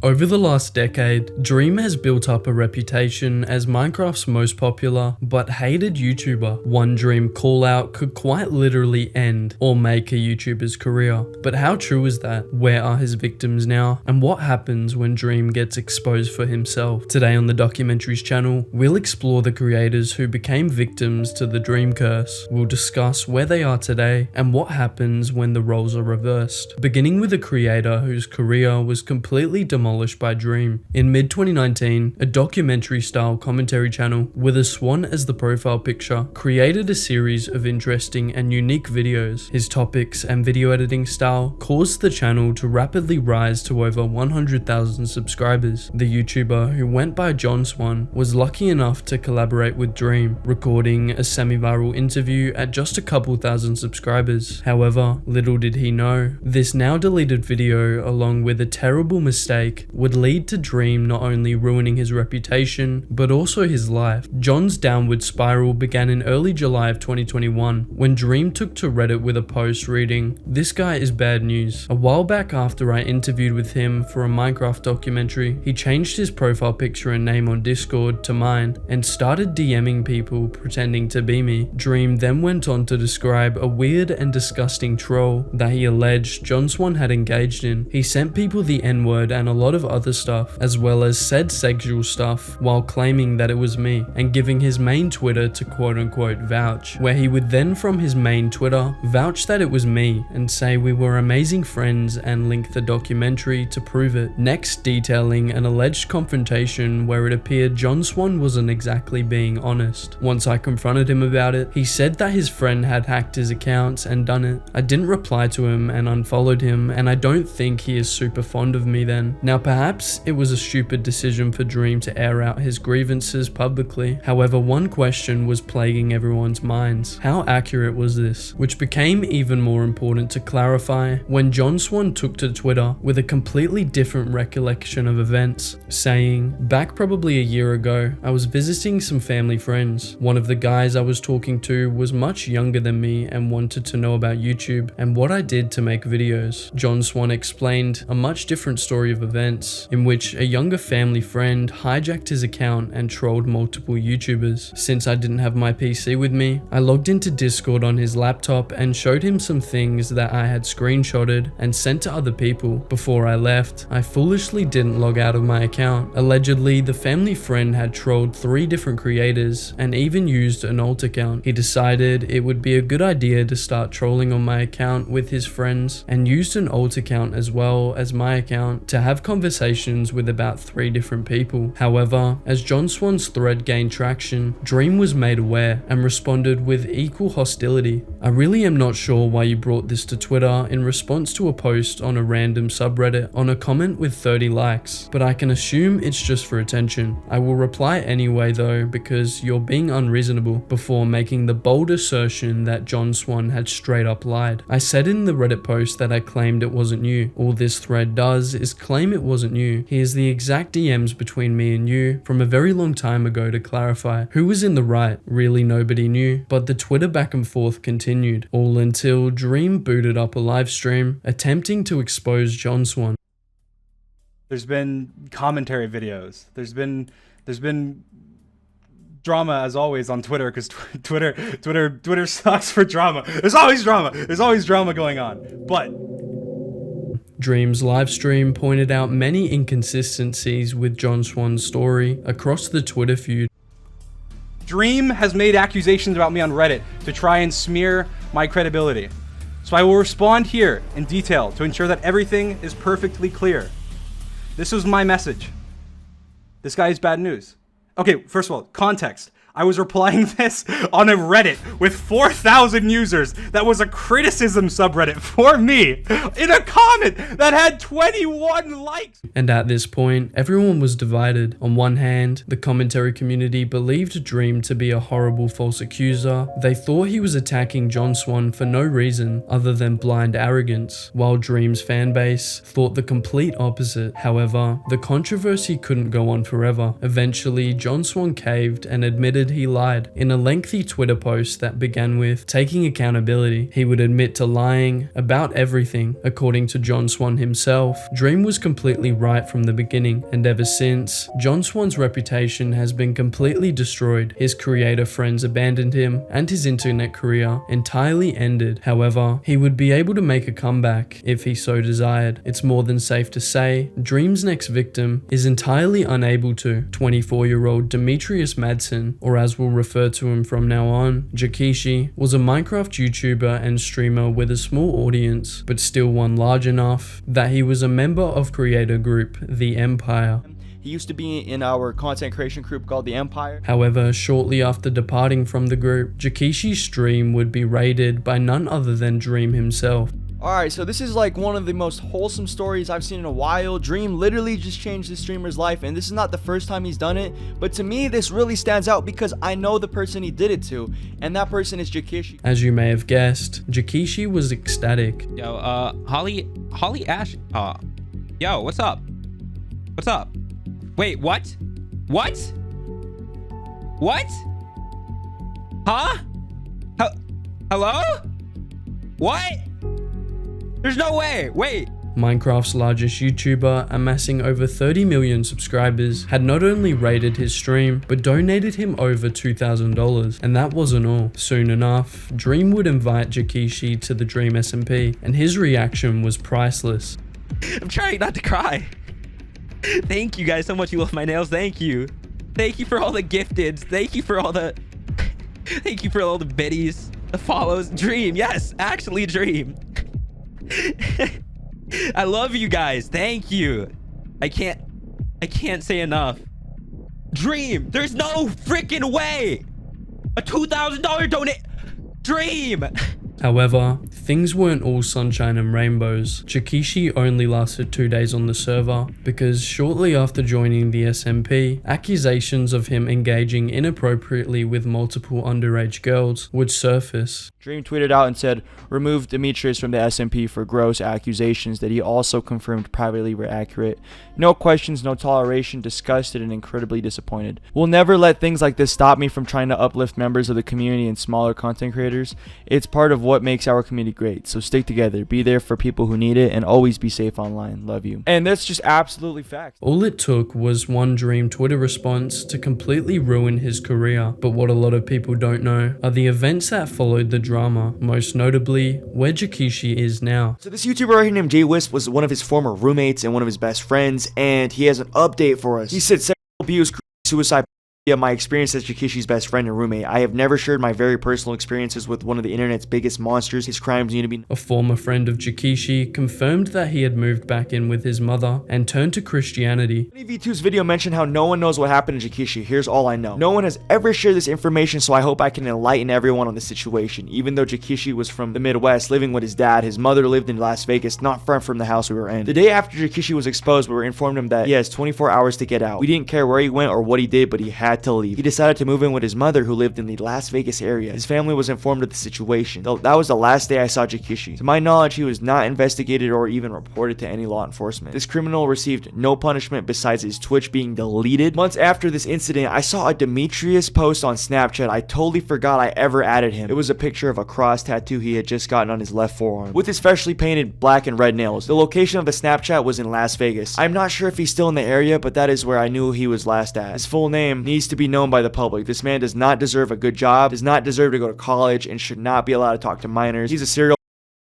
Over the last decade, Dream has built up a reputation as Minecraft's most popular but hated YouTuber. One Dream callout could quite literally end or make a YouTuber's career. But how true is that? Where are his victims now? And what happens when Dream gets exposed for himself? Today on the Documentaries channel, we'll explore the creators who became victims to the Dream curse. We'll discuss where they are today and what happens when the roles are reversed. Beginning with a creator whose career was completely demolished by Dream. In mid-2019, a documentary-style commentary channel with a swan as the profile picture created a series of interesting and unique videos. His topics and video editing style caused the channel to rapidly rise to over 100,000 subscribers. The YouTuber, who went by John Swan, was lucky enough to collaborate with Dream, recording a semi-viral interview at just a couple thousand subscribers. However, little did he know, this now deleted video, along with a terrible mistake, would lead to Dream not only ruining his reputation, but also his life. John's downward spiral began in early July of 2021, when Dream took to Reddit with a post reading, "This guy is bad news." A while back, after I interviewed with him for a Minecraft documentary, he changed his profile picture and name on Discord to mine, and started DMing people pretending to be me. Dream then went on to describe a weird and disgusting troll that he alleged John Swan had engaged in. He sent people the N-word and a lot of other stuff, as well as said sexual stuff, while claiming that it was me, and giving his main Twitter to quote-unquote vouch, where he would then from his main Twitter vouch that it was me and say we were amazing friends and link the documentary to prove it. Next, detailing an alleged confrontation where it appeared John Swan wasn't exactly being honest. Once I confronted him about it, he said that his friend had hacked his accounts and done it. I didn't reply to him and unfollowed him, and I don't think he is super fond of me then. Now perhaps it was a stupid decision for Dream to air out his grievances publicly. However, one question was plaguing everyone's minds. How accurate was this? Which became even more important to clarify when John Swan took to Twitter with a completely different recollection of events, saying, "Back probably a year ago, I was visiting some family friends. One of the guys I was talking to was much younger than me and wanted to know about YouTube and what I did to make videos." John Swan explained a much different story of events, in which a younger family friend hijacked his account and trolled multiple YouTubers. Since I didn't have my PC with me, I logged into Discord on his laptop and showed him some things that I had screenshotted and sent to other people. Before I left, I foolishly didn't log out of my account. Allegedly, the family friend had trolled 3 different creators and even used an alt account. He decided it would be a good idea to start trolling on my account with his friends, and used an alt account as well as my account to have conversations with about 3 different people. However, as John Swan's thread gained traction, Dream was made aware and responded with equal hostility. "I really am not sure why you brought this to Twitter in response to a post on a random subreddit on a comment with 30 likes, but I can assume it's just for attention. I will reply anyway though, because you're being unreasonable," before making the bold assertion that John Swan had straight up lied. I said in the Reddit post that I claimed it wasn't you. All this thread does is claim it wasn't you. Here's the exact DMs between me and you from a very long time ago to clarify. Who was in the right? Really nobody knew, but the Twitter back and forth continued, all until Dream booted up a live stream attempting to expose John Swan. There's been commentary videos. There's been drama as always on Twitter, because Twitter sucks for drama. There's always drama. There's always drama going on. But Dream's livestream pointed out many inconsistencies with John Swan's story across the Twitter feud. Dream has made accusations about me on Reddit to try and smear my credibility. So I will respond here in detail to ensure that everything is perfectly clear. This was my message. This guy is bad news. Okay, first of all, context. I was replying this on a Reddit with 4,000 users that was a criticism subreddit for me in a comment that had 21 likes. And at this point, everyone was divided. On one hand, the commentary community believed Dream to be a horrible false accuser. They thought he was attacking John Swan for no reason other than blind arrogance, while Dream's fanbase thought the complete opposite. However, the controversy couldn't go on forever. Eventually, John Swan caved and admitted admitted he lied. In a lengthy Twitter post that began with taking accountability, he would admit to lying about everything. According to John Swan himself, Dream was completely right from the beginning, and ever since, John Swan's reputation has been completely destroyed. His creator friends abandoned him, and his internet career entirely ended. However, he would be able to make a comeback if he so desired. It's more than safe to say Dream's next victim is entirely unable to. 24-year-old Demetrius Madsen, or as we'll refer to him from now on, Jikishi, was a Minecraft YouTuber and streamer with a small audience, but still one large enough that he was a member of creator group The Empire. He used to be in our content creation group called The Empire. However, shortly after departing from the group, Jikishi's stream would be raided by none other than Dream himself. Alright, so this is like one of the most wholesome stories I've seen in a while. Dream literally just changed this streamer's life, and this is not the first time he's done it, but to me this really stands out because I know the person he did it to, and that person is Jikishi. As you may have guessed, Jikishi was ecstatic. Yo, Holly Ash, yo, what's up? What's up? Wait, what? What? What? Huh? Hello? What? There's no way. Wait. Minecraft's largest YouTuber, amassing over 30 million subscribers, had not only raided his stream, but donated him over $2,000. And that wasn't all. Soon enough, Dream would invite Jikishi to the Dream SMP, and his reaction was priceless. I'm trying not to cry. Thank you guys so much. You love my nails. Thank you. Thank you for all the gifteds. Thank you for all the... Thank you for all the biddies, the follows. Dream. Yes, actually Dream. I love you guys. Thank you. I can't say enough. Dream. There's no freaking way. A $2,000 donate. Dream. However, things weren't all sunshine and rainbows. Jikishi only lasted 2 days on the server because shortly after joining the SMP, accusations of him engaging inappropriately with multiple underage girls would surface. Dream tweeted out and said, "Remove Demetrius from the SMP for gross accusations that he also confirmed privately were accurate. No questions, no toleration, disgusted and incredibly disappointed. We'll never let things like this stop me from trying to uplift members of the community and smaller content creators. It's part of what makes our community great. So stick together, be there for people who need it, and always be safe online. Love you." And that's just absolutely fact. All it took was one Dream Twitter response to completely ruin his career. But what a lot of people don't know are the events that followed the drama, most notably where Jikishi is now. So this YouTuber right here named J-Wisp was one of his former roommates and one of his best friends, and he has an update for us. He said sexual abuse, suicide. My experience as Jikishi's best friend and roommate. I have never shared my very personal experiences with one of the internet's biggest monsters. His crimes need to be... A former friend of Jikishi confirmed that he had moved back in with his mother and turned to Christianity. V2's video mentioned how no one knows what happened to Jikishi. Here's all I know. No one has ever shared this information, so I hope I can enlighten everyone on the situation. Even though Jikishi was from the Midwest, living with his dad, his mother lived in Las Vegas, not far from the house we were in. The day after Jikishi was exposed, we were informed him that he has 24 hours to get out. We didn't care where he went or what he did, but he had to leave. He decided to move in with his mother, who lived in the Las Vegas area. His family was informed of the situation. That was the last day I saw Jikishi. To my knowledge, he was not investigated or even reported to any law enforcement. This criminal received no punishment besides his Twitch being deleted. Months after this incident, I saw a Demetrius post on Snapchat. I totally forgot I ever added him. It was a picture of a cross tattoo he had just gotten on his left forearm, with his freshly painted black and red nails. The location of the Snapchat was in Las Vegas. I'm not sure if he's still in the area, but that is where I knew he was last at. His full name needs to be known by the public. This man does not deserve a good job, does not deserve to go to college, and should not be allowed to talk to minors. He's a serial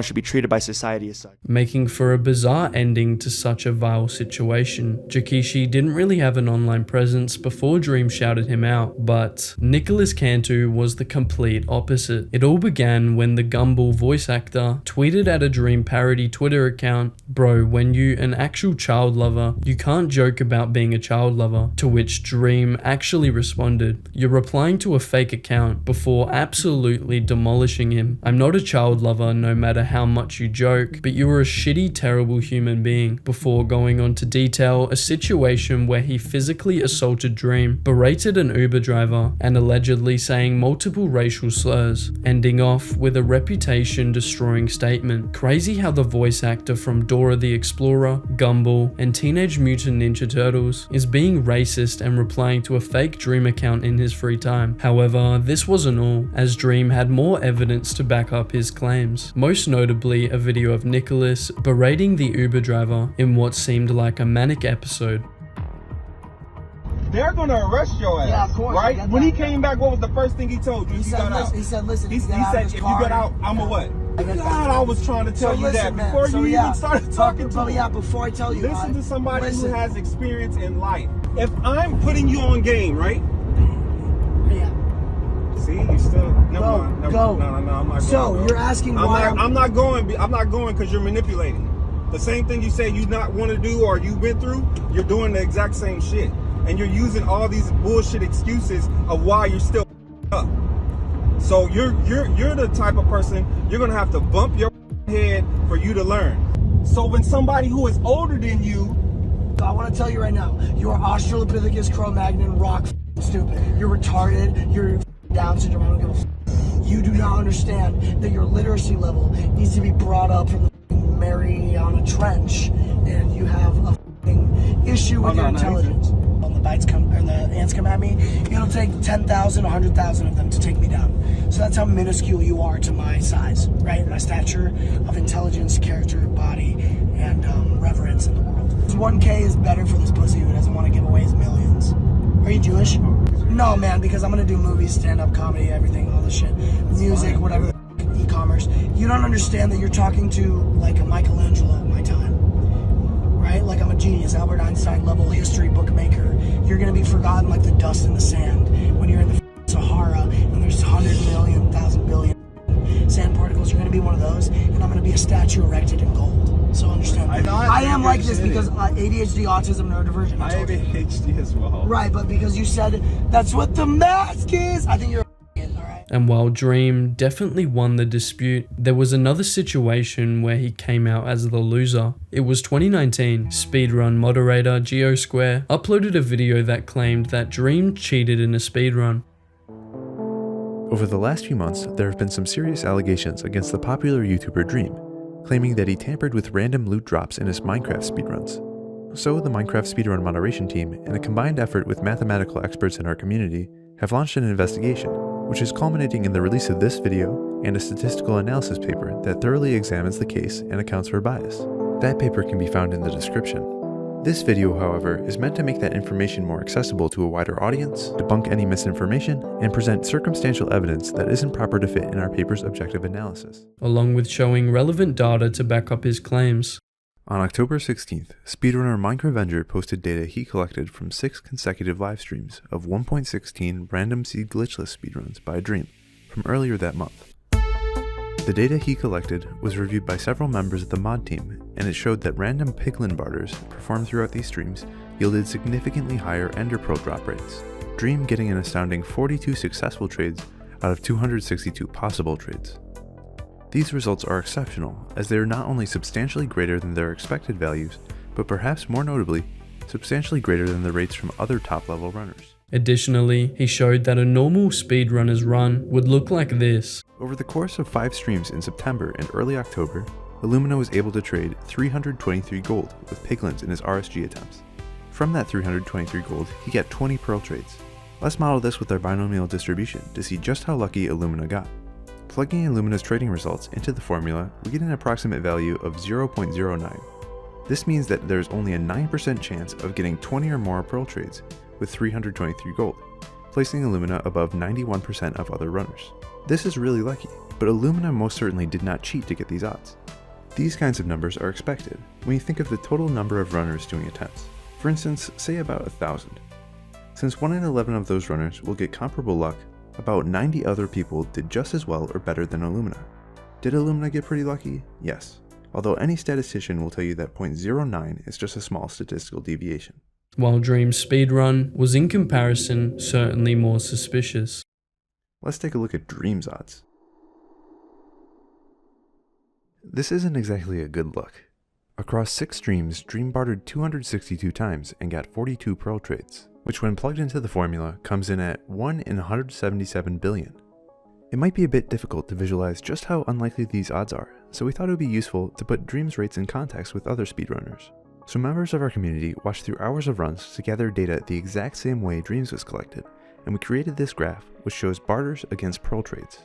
should be treated by society as such. Making for a bizarre ending to such a vile situation. Jikishi didn't really have an online presence before Dream shouted him out, but Nicholas Cantu was the complete opposite. It all began when the Gumball voice actor tweeted at a Dream parody Twitter account, "Bro, when you an actual child lover, you can't joke about being a child lover," to which Dream actually responded, "You're replying to a fake account," before absolutely demolishing him. "I'm not a child lover no matter how much you joke, but you were a shitty, terrible human being, before going on to detail a situation where he physically assaulted Dream, berated an Uber driver, and allegedly saying multiple racial slurs, ending off with a reputation-destroying statement. Crazy how the voice actor from Dora the Explorer, Gumball, and Teenage Mutant Ninja Turtles is being racist and replying to a fake Dream account in his free time. However, this wasn't all, as Dream had more evidence to back up his claims, most notably a video of Nicholas berating the Uber driver in what seemed like a manic episode. They're gonna arrest your ass, yeah, of course, right? When he came back, what was the first thing he told you? He said, listen, he said, if you get out, I'm a what? God, I was trying to tell you that before you even started talking to him. Yeah, before I tell you. Listen to somebody who has experience in life. If I'm putting you on game, right? Yeah. See, you still Go. I'm not going. So you're asking why? I'm not going because you're manipulating. The same thing you say you not want to do or you went through, you're doing the exact same shit, and you're using all these bullshit excuses of why you're still up. So you're the type of person you're gonna have to bump your head for you to learn. So when somebody who is older than you, I want to tell you right now, you are Australopithecus Cro-Magnon rock stupid. You're retarded. You're Down syndrome. I don't give a f. You do not understand that your literacy level needs to be brought up from the Mariana Trench, and you have a issue with your intelligence. When the bites come or the ants come at me, it'll take 10,000, 100,000 of them to take me down. So that's how minuscule you are to my size, right? My stature of intelligence, character, body, and reverence in the world. 1K is better for this pussy who doesn't want to give away his millions. Are you Jewish? No, man, because I'm gonna do movies, stand-up comedy, everything, all this shit, music, whatever, e-commerce. You don't understand that you're talking to like a Michelangelo of my time. Right? Like I'm a genius, Albert Einstein level history bookmaker. You're gonna be forgotten like the dust in the sand when you're in the Sahara and there's 100 million, 1,000 billion sand particles. You're gonna be one of those, and I'm gonna be a statue erected in gold. So understand that. I am like this because ADHD, autism, neurodivergent. I have ADHD as well. Right, but because you said that's what the mask is, I think you're And while Dream definitely won the dispute, there was another situation where he came out as the loser. It was 2019. Speedrun moderator geosquare uploaded a video that claimed that Dream cheated in a speedrun. Over the last few months, there have been some serious allegations against the popular YouTuber Dream, claiming that he tampered with random loot drops in his Minecraft speedruns. So the Minecraft speedrun moderation team, in a combined effort with mathematical experts in our community, have launched an investigation, which is culminating in the release of this video and a statistical analysis paper that thoroughly examines the case and accounts for bias. That paper can be found in the description. This video, however, is meant to make that information more accessible to a wider audience, debunk any misinformation, and present circumstantial evidence that isn't proper to fit in our paper's objective analysis, along with showing relevant data to back up his claims. On October 16th, speedrunner MineCrevenger posted data he collected from 6 consecutive live streams of 1.16 random seed glitchless speedruns by Dream from earlier that month. The data he collected was reviewed by several members of the mod team, and it showed that random piglin barters performed throughout these streams yielded significantly higher ender pearl drop rates, Dream getting an astounding 42 successful trades out of 262 possible trades. These results are exceptional, as they are not only substantially greater than their expected values, but perhaps more notably, substantially greater than the rates from other top-level runners. Additionally, he showed that a normal speedrunner's run would look like this. Over the course of 5 streams in September and early October, Illumina was able to trade 323 gold with piglins in his RSG attempts. From that 323 gold, he got 20 pearl trades. Let's model this with our binomial distribution to see just how lucky Illumina got. Plugging Illumina's trading results into the formula, we get an approximate value of 0.09. This means that there's only a 9% chance of getting 20 or more pearl trades with 323 gold, placing Illumina above 91% of other runners. This is really lucky, but Illumina most certainly did not cheat to get these odds. These kinds of numbers are expected when you think of the total number of runners doing attempts. For instance, say about 1,000. Since 1 in 11 of those runners will get comparable luck, about 90 other people did just as well or better than Illumina. Did Illumina get pretty lucky? Yes. Although any statistician will tell you that 0.09 is just a small statistical deviation. While Dream's speedrun was in comparison certainly more suspicious. Let's take a look at Dream's odds. This isn't exactly a good look. Across 6 streams, Dream bartered 262 times and got 42 pearl trades, which when plugged into the formula comes in at 1 in 177 billion. It might be a bit difficult to visualize just how unlikely these odds are, so we thought it would be useful to put Dream's rates in context with other speedrunners. So members of our community watched through hours of runs to gather data the exact same way Dream's was collected, and we created this graph which shows barters against pearl trades.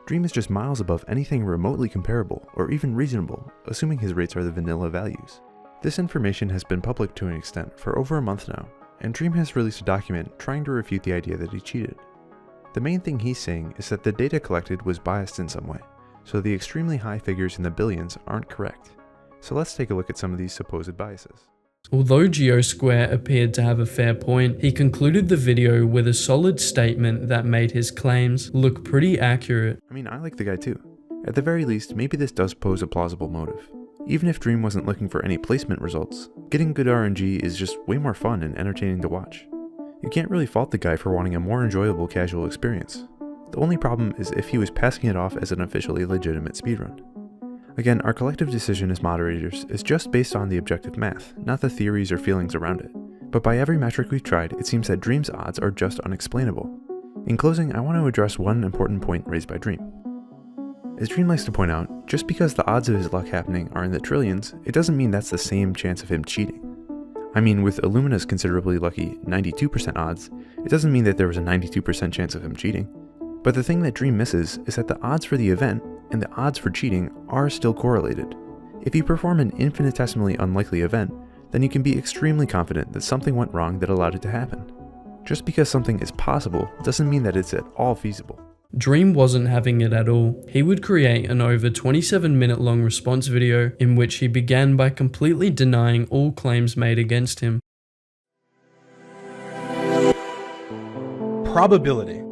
Dream is just miles above anything remotely comparable or even reasonable, assuming his rates are the vanilla values. This information has been public to an extent for over a month now, and Dream has released a document trying to refute the idea that he cheated. The main thing he's saying is that the data collected was biased in some way, so the extremely high figures in the billions aren't correct. So let's take a look at some of these supposed biases. Although geosquare appeared to have a fair point, he concluded the video with a solid statement that made his claims look pretty accurate. I mean, I like the guy too. At the very least, maybe this does pose a plausible motive. Even if Dream wasn't looking for any placement results, getting good RNG is just way more fun and entertaining to watch. You can't really fault the guy for wanting a more enjoyable casual experience. The only problem is if he was passing it off as an officially legitimate speedrun. Again, our collective decision as moderators is just based on the objective math, not the theories or feelings around it. But by every metric we've tried, it seems that Dream's odds are just unexplainable. In closing, I want to address one important point raised by Dream. As Dream likes to point out, just because the odds of his luck happening are in the trillions, it doesn't mean that's the same chance of him cheating. I mean, with Illumina's considerably lucky 92% odds, it doesn't mean that there was a 92% chance of him cheating. But the thing that Dream misses is that the odds for the event and the odds for cheating are still correlated. If you perform an infinitesimally unlikely event, then you can be extremely confident that something went wrong that allowed it to happen. Just because something is possible doesn't mean that it's at all feasible. Dream wasn't having it at all. He would create an over 27-minute long response video in which he began by completely denying all claims made against him. Probability.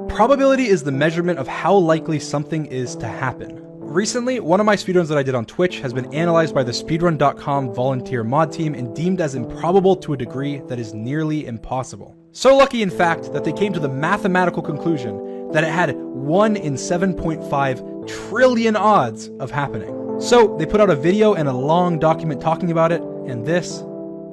Probability is the measurement of how likely something is to happen. Recently, one of my speedruns that I did on Twitch has been analyzed by the speedrun.com volunteer mod team and deemed as improbable to a degree that is nearly impossible. So lucky, in fact, that they came to the mathematical conclusion that it had 1 in 7.5 trillion odds of happening. So they put out a video and a long document talking about it, and this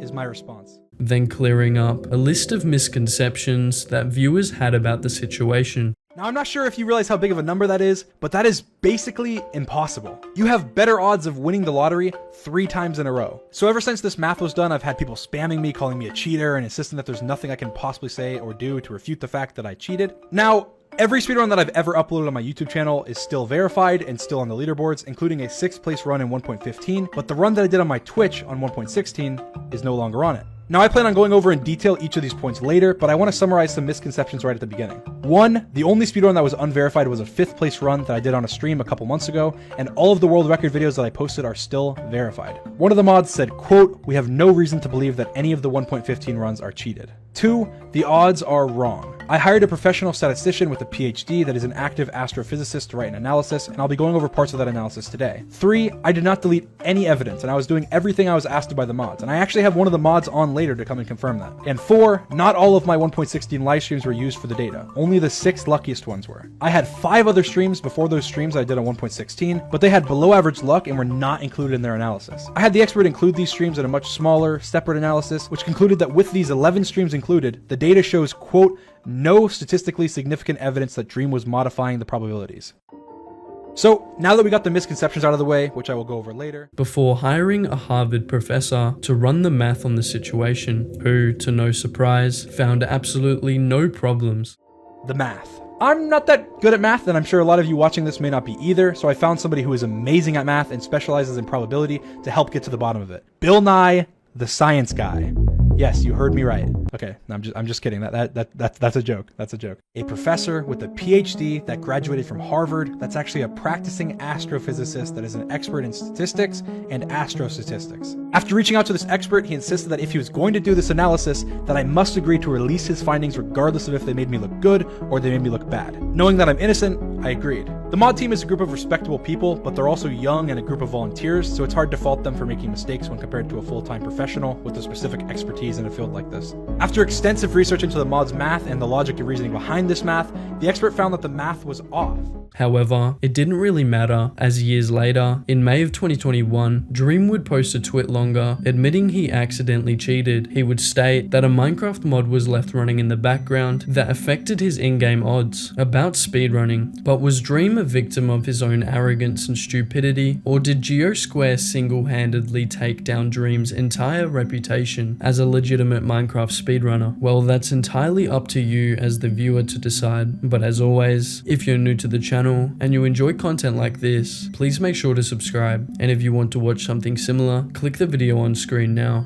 is my response. Then clearing up a list of misconceptions that viewers had about the situation. Now, I'm not sure if you realize how big of a number that is, but that is basically impossible. You have better odds of winning the lottery 3 times in a row. So ever since this math was done, I've had people spamming me, calling me a cheater, and insisting that there's nothing I can possibly say or do to refute the fact that I cheated. Now, every speedrun that I've ever uploaded on my YouTube channel is still verified and still on the leaderboards, including a 6th place run in 1.15, but the run that I did on my Twitch on 1.16 is no longer on it. Now, I plan on going over in detail each of these points later, but I want to summarize some misconceptions right at the beginning. 1, the only speedrun that was unverified was a 5th place run that I did on a stream a couple months ago, and all of the world record videos that I posted are still verified. One of the mods said, quote, "We have no reason to believe that any of the 1.15 runs are cheated." 2, the odds are wrong. I hired a professional statistician with a PhD that is an active astrophysicist to write an analysis, and I'll be going over parts of that analysis today. 3, I did not delete any evidence, and I was doing everything I was asked to by the mods, and I actually have one of the mods on later to come and confirm that. And 4, not all of my 1.16 live streams were used for the data. Only the 6 luckiest ones were. I had 5 other streams before those streams I did on 1.16, but they had below average luck and were not included in their analysis. I had the expert include these streams in a much smaller, separate analysis, which concluded that with these 11 streams included, the data shows, quote, "no statistically significant evidence that Dream was modifying the probabilities." So, now that we got the misconceptions out of the way, which I will go over later. Before hiring a Harvard professor to run the math on the situation, who, to no surprise, found absolutely no problems. The math. I'm not that good at math, and I'm sure a lot of you watching this may not be either, so I found somebody who is amazing at math and specializes in probability to help get to the bottom of it. Bill Nye, the science guy. Yes, you heard me right. Okay, no, I'm just kidding. That's a joke. That's a joke. A professor with a PhD that graduated from Harvard. That's actually a practicing astrophysicist that is an expert in statistics and astrostatistics. After reaching out to this expert, he insisted that if he was going to do this analysis, that I must agree to release his findings regardless of if they made me look good or they made me look bad. Knowing that I'm innocent, I agreed. The mod team is a group of respectable people, but they're also young and a group of volunteers, so it's hard to fault them for making mistakes when compared to a full-time professional with a specific expertise in a field like this. After extensive research into the mod's math and the logic and reasoning behind this math, the expert found that the math was off. However, it didn't really matter, as years later, in May of 2021, Dream would post a tweet longer admitting he accidentally cheated. He would state that a Minecraft mod was left running in the background that affected his in-game odds about speedrunning. But was Dream a victim of his own arrogance and stupidity, or did geosquare single-handedly take down Dream's entire reputation as a legitimate Minecraft speedrunner? Well, that's entirely up to you as the viewer to decide, but as always, if you're new to the channel and you enjoy content like this, please make sure to subscribe, and if you want to watch something similar, click the video on screen now.